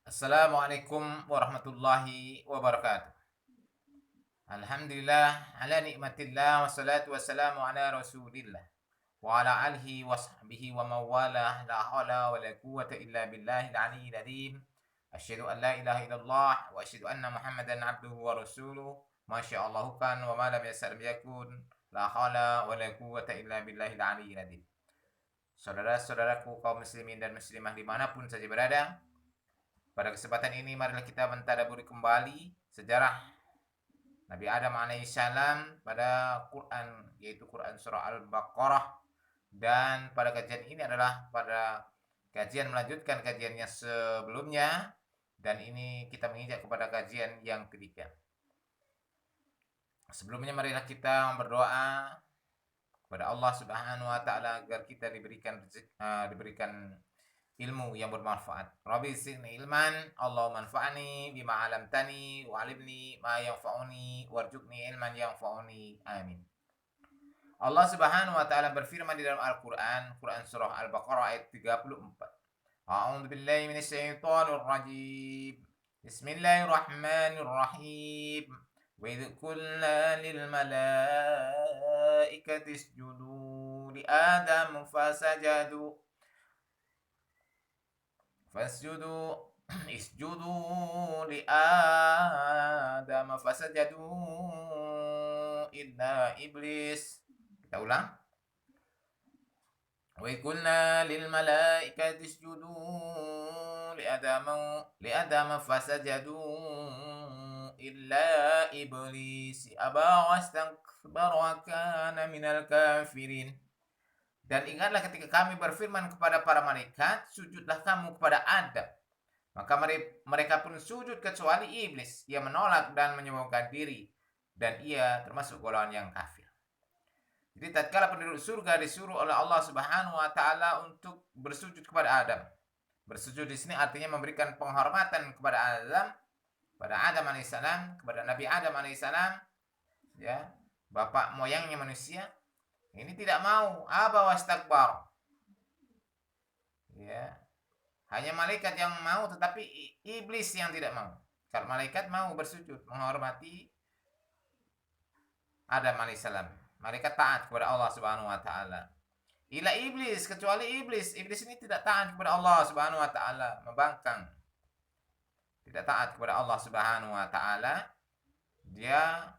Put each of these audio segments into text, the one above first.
Assalamualaikum warahmatullahi wabarakatuh. Alhamdulillah ala nikmatillah wassalatu wassalamu ala Rasulillah wa ala alihi wa sahbihi wa mawalah la haula wa la quwwata illa billahil aliyyil azim. Asyhadu an la ilaha illallah wa asyhadu anna Muhammadan abduhu wa rasuluh. Masyaallah kan wa ma lam yasal yakun. La haula wa la quwwata illa billahil aliyyil azim. Saudara-saudaraku kaum muslimin dan muslimah dimanapun saja berada, pada kesempatan ini marilah kita mentadabburi kembali sejarah Nabi Adam alaihissalam pada Quran, yaitu Quran surah Al-Baqarah. Dan pada kajian ini adalah pada kajian melanjutkan kajian yang sebelumnya, dan ini kita menginjak kepada kajian yang ketiga. Sebelumnya marilah kita berdoa kepada Allah Subhanahu wa taala agar kita diberikan ilmu yang bermanfaat. Rabbi zidni ilman, Allahumma anfa'ni bima 'allamtani wa 'allimni ma yanfa'uni warzuqni ilman yanfa'uni. Amin. Allah Subhanahu wa taala berfirman di dalam Al-Qur'an, Quran surah Al-Baqarah ayat 34. A'udzu billahi minasyaitonir rajim. Bismillahirrahmanirrahim. Wa idh qulna lil malaikati isjudu li Adam fasajadu Fasjudu isjudu li Adam fasajadu illa iblis. Kita ulang. Wa qulna lil malaikati isjudu li Adam fasajadu illa iblis aba wastakbara wa kana minal kafirin. Dan ingatlah ketika kami berfirman kepada para malaikat, sujudlah kamu kepada Adam. Maka mereka pun sujud kecuali iblis. Ia menolak dan menyombongkan diri. Dan ia termasuk golongan yang kafir. Jadi tatkala penduduk surga disuruh oleh Allah Subhanahu wa taala untuk bersujud kepada Adam. Bersujud di sini artinya memberikan penghormatan kepada Adam alaihissalam, kepada Nabi Adam alaihissalam, ya, bapak moyangnya manusia. Ini tidak mau, aba wastakbar. Ya. Hanya malaikat yang mau, tetapi iblis yang tidak mau. Kalau malaikat mau bersujud menghormati Adam alaihissalam. Malaikat taat kepada Allah Subhanahu wa taala. Ila iblis, kecuali iblis. Iblis ini tidak taat kepada Allah Subhanahu wa taala, membangkang. Tidak taat kepada Allah Subhanahu wa taala. Dia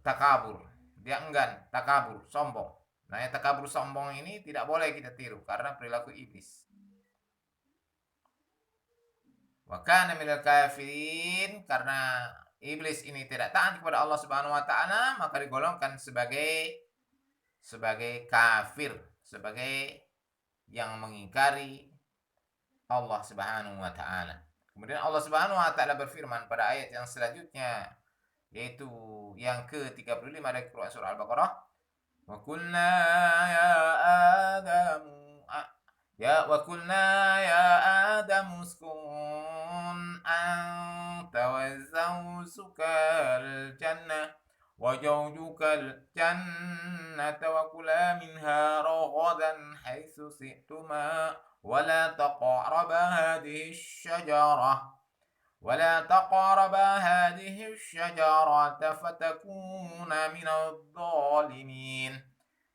takabur. Dia enggan, takabur, sombong. Nah, yang takabur sombong ini tidak boleh kita tiru karena perilaku iblis. Wa kana minal kafirin, karena iblis ini tidak taat kepada Allah Subhanahu wa taala, maka digolongkan sebagai kafir, sebagai yang mengingkari Allah Subhanahu wa taala. Kemudian Allah Subhanahu wa taala berfirman pada ayat yang selanjutnya, yaitu yang ke-35 dari Quran surah Al-Baqarah. Wa qulna ya Adam uskun anta wa zawjukal jannah wa zawjukal jannata wa kula minha ragadan haitsu si'tuma wa la taqraba hadhihi asy-syajarah ولا تقربا هذه الشجرة فتكونا من الظالمين.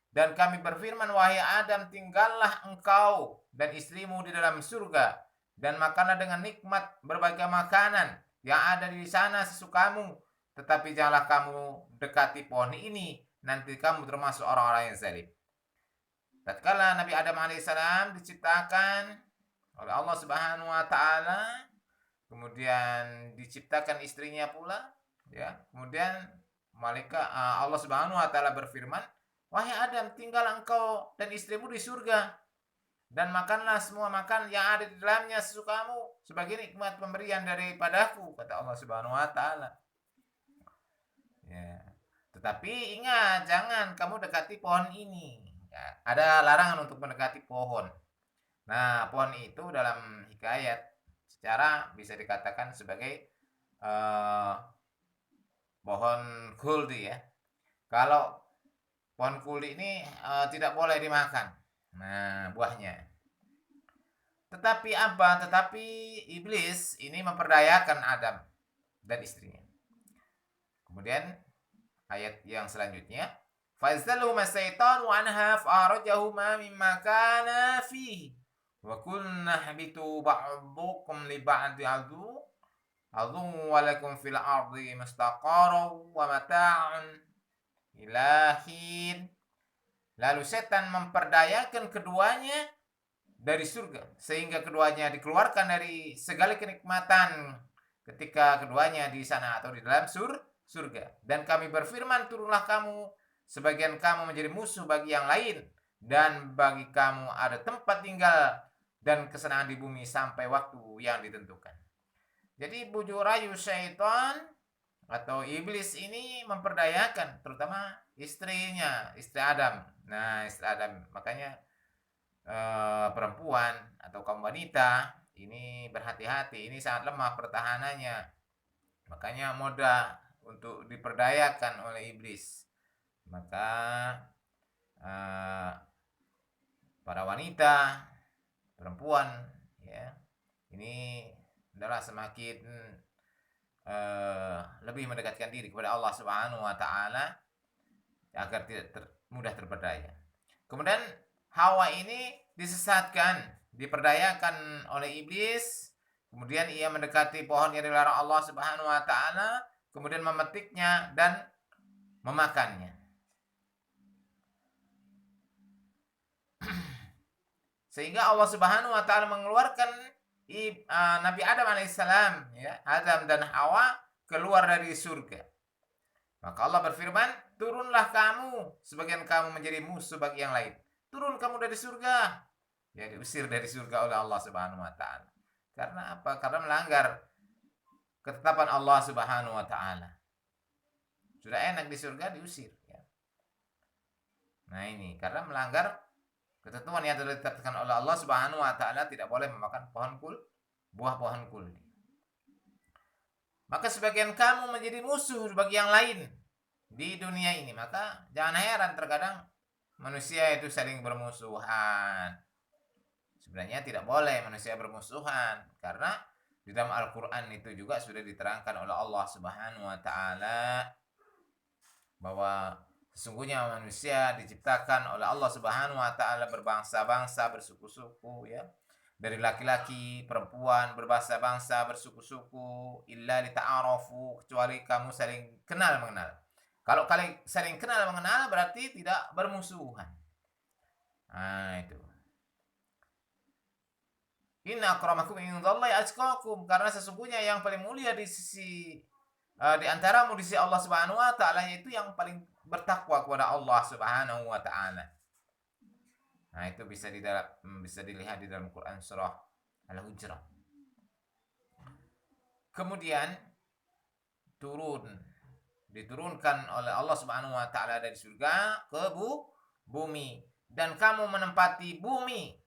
Dan kami berfirman, wahai Adam, tinggallah engkau dan istrimu di dalam surga, dan makanlah dengan nikmat berbagai makanan yang ada di sana sesukamu, tetapi janganlah kamu dekati pohon ini, nanti kamu termasuk orang-orang yang zalim. Tatkala Nabi Adam alaihissalam diciptakan oleh Allah Subhanahu wa taala, kemudian diciptakan istrinya pula, ya. Kemudian Allah Subhanahu wa taala berfirman, wahai Adam, tinggallah engkau dan istrimu di surga, dan makanlah semua makan yang ada di dalamnya sesukamu sebagai nikmat pemberian daripadaku, kata Allah Subhanahu wa taala. Ya. Tetapi ingat, jangan kamu dekati pohon ini. Ya, ada larangan untuk mendekati pohon. Nah, pohon itu dalam hikayat secara bisa dikatakan sebagai pohon kuldi, ya. Kalau pohon kuldi ini tidak boleh dimakan. Nah, buahnya. Tetapi apa? Tetapi iblis ini memperdayakan Adam dan istrinya. Kemudian ayat yang selanjutnya, فَأَزْلَهُمَا الشَّيْطَانُ عَنْهَا فَأَخْرَجَهُمَا مِمَّا كَانَا فِيهِ وَقُلْنَا اهْبِطُوا بَعْضُكُمْ لِبَعْضٍ عَدُوٌّ وَلَكُمْ فِي الْأَرْضِ مُسْتَقَرٌّ وَمَتَاعٌ إِلَى حِينٍ. Lalu setan memperdayakan keduanya dari surga, sehingga keduanya dikeluarkan dari segala kenikmatan ketika keduanya di sana atau di dalam surga. Dan kami berfirman, turunlah kamu, sebagian kamu menjadi musuh bagi yang lain, dan bagi kamu ada tempat tinggal dan kesenangan di bumi sampai waktu yang ditentukan. Jadi bujuk rayu syaitan atau iblis ini memperdayakan terutama istrinya, istri Adam. Nah, istri Adam, makanya perempuan atau kaum wanita ini berhati-hati, ini sangat lemah pertahanannya, makanya mudah untuk diperdayakan oleh iblis. Maka para wanita, perempuan, ya, ini adalah semakin lebih mendekatkan diri kepada Allah Subhanahu wa taala agar tidak mudah terperdaya. Kemudian Hawa ini disesatkan, diperdayakan oleh iblis. Kemudian ia mendekati pohon yang dilarang Allah Subhanahu wa taala, kemudian memetiknya dan memakannya. Sehingga Allah Subhanahu wa taala mengeluarkan Nabi Adam alaihissalam, ya, Adam dan Hawa keluar dari surga. Maka Allah berfirman, turunlah kamu, sebagian kamu menjadi musuh bagi yang lain. Turun kamu dari surga. Ya, diusir dari surga oleh Allah Subhanahu wa taala. Karena apa? Karena melanggar ketetapan Allah Subhanahu wa taala. Sudah enak di surga, diusir, ya. Nah, ini karena melanggar ketentuan yang telah ditetapkan oleh Allah Subhanahu wa taala, tidak boleh memakan buah pohon kuldi. Maka sebagian kamu menjadi musuh bagi yang lain di dunia ini. Maka jangan heran terkadang manusia itu saling bermusuhan. Sebenarnya tidak boleh manusia bermusuhan, karena di dalam Al-Quran itu juga sudah diterangkan oleh Allah Subhanahu wa taala bahwa sesungguhnya manusia diciptakan oleh Allah Subhanahu wa taala berbangsa-bangsa, bersuku-suku, ya. Dari laki-laki, perempuan, berbangsa-bangsa, bersuku-suku, illa lita'arafu, kecuali kamu saling kenal mengenal. Kalau kalian saling kenal mengenal berarti tidak bermusuhan. Nah, itu. Inna akramakum indallahi atqakum, karena sesungguhnya yang paling mulia di sisi di antaramu di sisi Allah Subhanahu wa taala itu yang paling bertakwa kepada Allah Subhanahu wa taala. Nah, itu bisa dilihat di dalam Quran surah Al-Hujurat. Kemudian diturunkan oleh Allah Subhanahu wa taala dari surga ke bumi, dan kamu menempati bumi,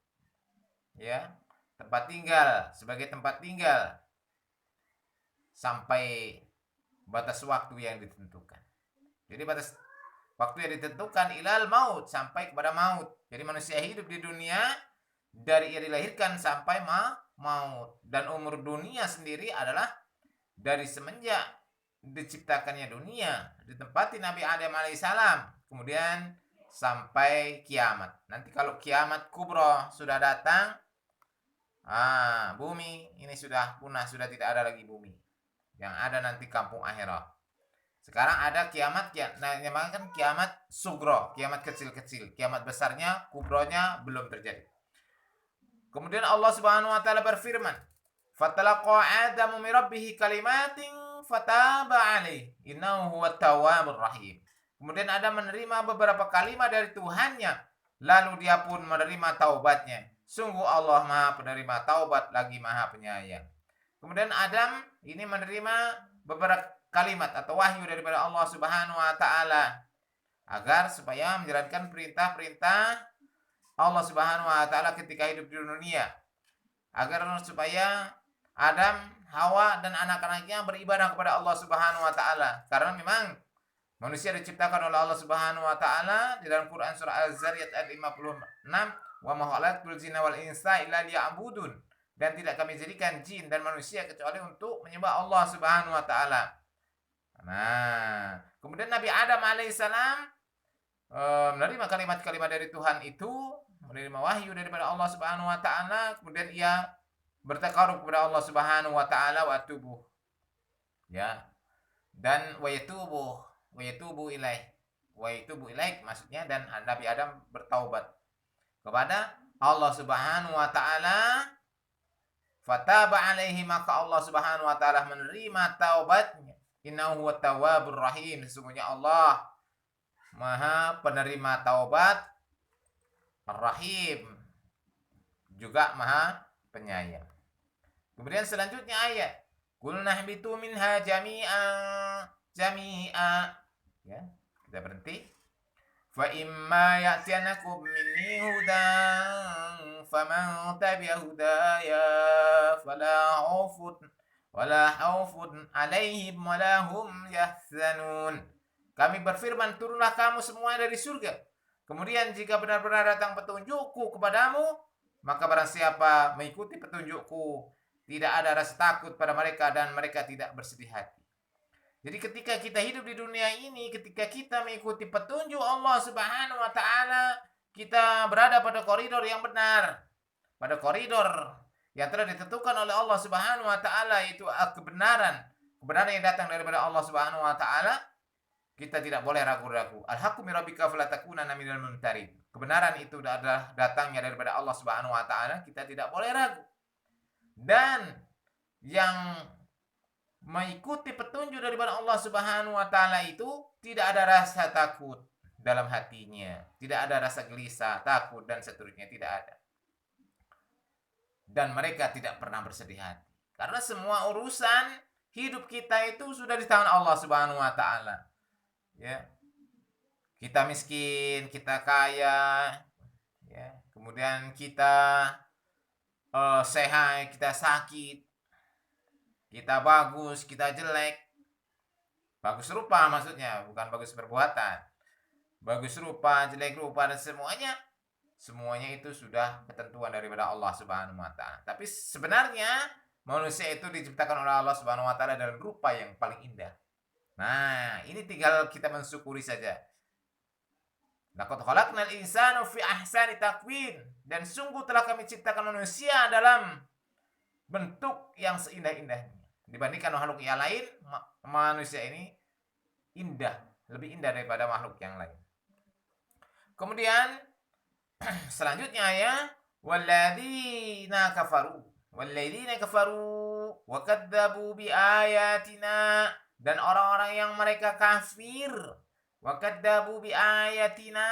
ya, tempat tinggal, sebagai tempat tinggal sampai batas waktu yang ditentukan. Jadi batas waktu yang ditentukan ilal maut, sampai kepada maut. Jadi manusia hidup di dunia dari ia dilahirkan sampai maut. Dan umur dunia sendiri adalah dari semenjak diciptakannya dunia, ditempati Nabi Adam alaihissalam, kemudian sampai kiamat. Nanti kalau kiamat kubra sudah datang, bumi ini sudah punah, sudah tidak ada lagi bumi. Yang ada nanti kampung akhirat. Sekarang ada kiamat, nah memang kan kiamat sugro, kiamat kecil-kecil. Kiamat besarnya, kubronya belum terjadi. Kemudian Allah Subhanahu wa taala berfirman, "Fatalaqa Adamu min rabbih kalimatin fataba alaihi, innahu huwat tawwabur rahim." Kemudian Adam menerima beberapa kalimat dari Tuhannya, lalu dia pun menerima taubatnya. Sungguh Allah Maha penerima taubat lagi Maha penyayang. Kemudian Adam ini menerima beberapa kalimat atau wahyu daripada Allah Subhanahu wa taala agar supaya menjalankan perintah-perintah Allah Subhanahu wa taala ketika hidup di dunia, agar supaya Adam, Hawa dan anak-anaknya beribadah kepada Allah Subhanahu wa taala. Karena memang manusia diciptakan oleh Allah Subhanahu wa taala di dalam Quran surah Al-Zariyat ayat 56, Wa ma khalaqtul jinna wal insa illa liya'budun. Dan tidak kami jadikan jin dan manusia kecuali untuk menyembah Allah Subhanahu wa taala. Nah, kemudian Nabi Adam alaihissalam menerima kalimat-kalimat dari Tuhan itu, menerima wahyu daripada Allah Subhanahu wa taala, kemudian ia bertakarub kepada Allah Subhanahu wa taala wa tubuh. Ya. Dan wa yatubu ilaih maksudnya, dan Nabi Adam bertaubat kepada Allah Subhanahu wa taala. Fataba alaihi, maka Allah Subhanahu wa taala menerima taubatnya. Innahu huwat tawwabur rahim, sesungguhnya Allah Maha penerima taubat, Ar-Rahim, juga Maha penyayang. Kemudian selanjutnya ayat, qul nahbitu minha jami'a. Ya, kita berhenti. Fa imma ya'tiyanakum minni hudan faman tabi'a hudaya fala khaufun alaihim wala hum yahzanun. Kami berfirman, turunlah kamu semua dari surga. Kemudian jika benar-benar datang petunjukku kepadamu, maka barang siapa mengikuti petunjukku, tidak ada rasa takut pada mereka dan mereka tidak bersedih hati. Jadi ketika kita hidup di dunia ini, ketika kita mengikuti petunjuk Allah Subhanahu wa taala, kita berada pada koridor yang benar. Pada koridor yang telah ditentukan oleh Allah Subhanahu wa taala, itu kebenaran yang datang daripada Allah Subhanahu wa taala. Kita tidak boleh ragu-ragu. Al-haqqu min rabbika fala takunanna minal mumtarin. Kebenaran itu adalah datangnya daripada Allah Subhanahu wa taala, kita tidak boleh ragu. Dan yang mengikuti petunjuk daripada Allah Subhanahu wa taala itu tidak ada rasa takut dalam hatinya, tidak ada rasa gelisah, takut dan seterusnya, tidak ada. Dan mereka tidak pernah bersedih hati. Karena semua urusan hidup kita itu sudah di tangan Allah Subhanahu wa taala. Ya. Kita miskin, kita kaya, ya. Kemudian kita sehat, kita sakit, kita bagus, kita jelek. Bagus rupa maksudnya, bukan bagus perbuatan. Bagus rupa, jelek rupa, dan semuanya itu sudah ketentuan daripada Allah Subhanahu wa taala. Tapi sebenarnya manusia itu diciptakan oleh Allah Subhanahu wa taala dalam rupa yang paling indah. Nah, ini tinggal kita mensyukuri saja. Laqad khalaqnal insana fi ahsani taqwim, dan sungguh telah kami ciptakan manusia dalam bentuk yang seindah-indahnya. Dibandingkan makhluk yang lain, manusia ini indah, lebih indah daripada makhluk yang lain. Kemudian selanjutnya ya, walladzina kafaru wa kadzdzabu bi ayatina, dan orang-orang yang mereka kafir, wa kadzdzabu bi ayatina,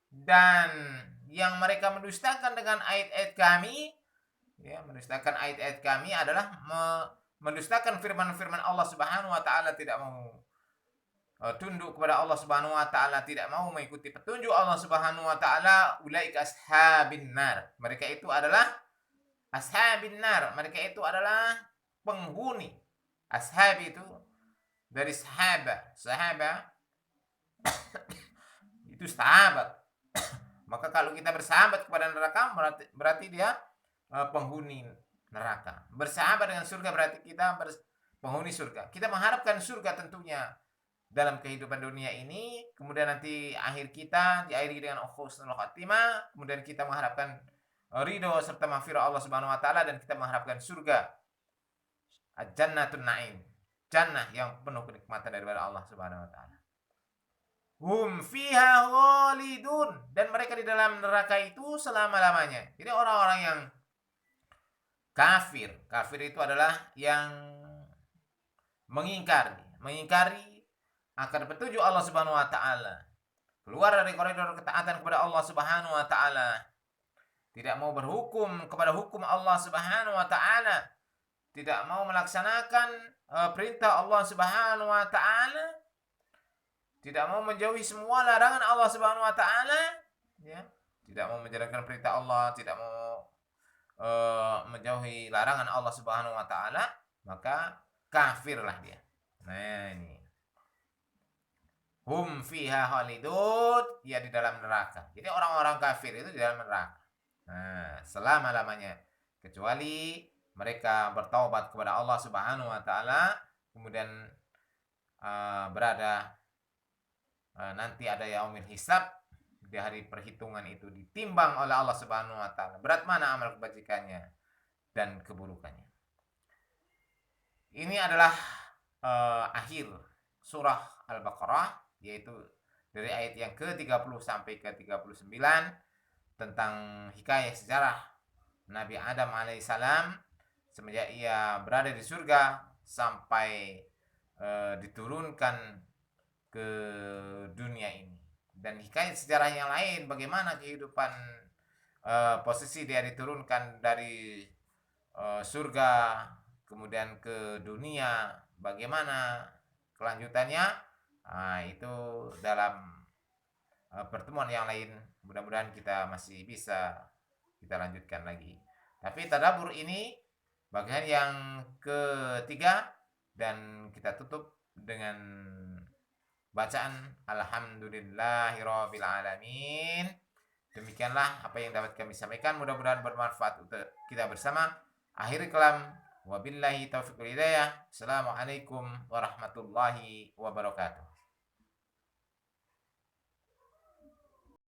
dan yang mereka mendustakan dengan ayat-ayat kami. Ya, mendustakan ayat-ayat kami adalah mendustakan firman-firman Allah Subhanahu wa taala, tidak mau tunduk kepada Allah Subhanahu wa taala, tidak mau mengikuti petunjuk Allah Subhanahu wa taala. Ulaika ashabin nar, mereka itu adalah ashabin nar, mereka itu adalah penghuni. Ashab itu dari sahabat itu sahabat. Maka kalau kita bersahabat kepada neraka, berarti dia penghuni neraka. Bersahabat dengan surga berarti kita penghuni surga. Kita mengharapkan surga tentunya dalam kehidupan dunia ini, kemudian nanti akhir kita diakhiri dengan husnul khatimah, kemudian kita mengharapkan ridho serta maghfirah Allah Subhanahu wa taala, dan kita mengharapkan surga, Jannatun Naim, jannah yang penuh kenikmatan daripada Allah Subhanahu wa taala. Hum fiha khalidun, dan mereka di dalam neraka itu selama-lamanya. Jadi orang-orang yang kafir itu adalah yang mengingkari akan petunjuk Allah Subhanahu wa taala, keluar dari koridor ketaatan kepada Allah Subhanahu wa taala, tidak mau berhukum kepada hukum Allah Subhanahu wa taala, tidak mau melaksanakan perintah Allah Subhanahu wa taala, tidak mau menjauhi semua larangan Allah Subhanahu wa taala, ya, tidak mau menjalankan perintah Allah, tidak mau menjauhi larangan Allah Subhanahu wa taala, maka kafirlah dia. Nah, ini. hum fiha khalidun, ya di dalam neraka. Jadi orang-orang kafir itu di dalam neraka. Nah, selama-lamanya, kecuali mereka bertaubat kepada Allah Subhanahu wa taala, kemudian berada nanti ada yaumil hisab, di hari perhitungan itu ditimbang oleh Allah Subhanahu wa taala berat mana amal kebajikannya dan keburukannya. Ini adalah akhir surah Al-Baqarah, yaitu dari ayat yang ke-30 sampai ke-39 tentang hikayah sejarah Nabi Adam alaihissalam semenjak ia berada di surga sampai diturunkan ke dunia ini. Dan hikayat sejarah yang lain, bagaimana kehidupan posisi dia diturunkan dari surga kemudian ke dunia, bagaimana kelanjutannya, itu dalam pertemuan yang lain. Mudah-mudahan kita masih bisa kita lanjutkan lagi. Tapi tadabbur ini bagian yang ketiga, dan kita tutup dengan bacaan alhamdulillahirabbil alamin. Demikianlah apa yang dapat kami sampaikan, mudah-mudahan bermanfaat untuk kita bersama. Akhir kalam, wabillahi taufiq wal hidayah. Assalamualaikum warahmatullahi wabarakatuh.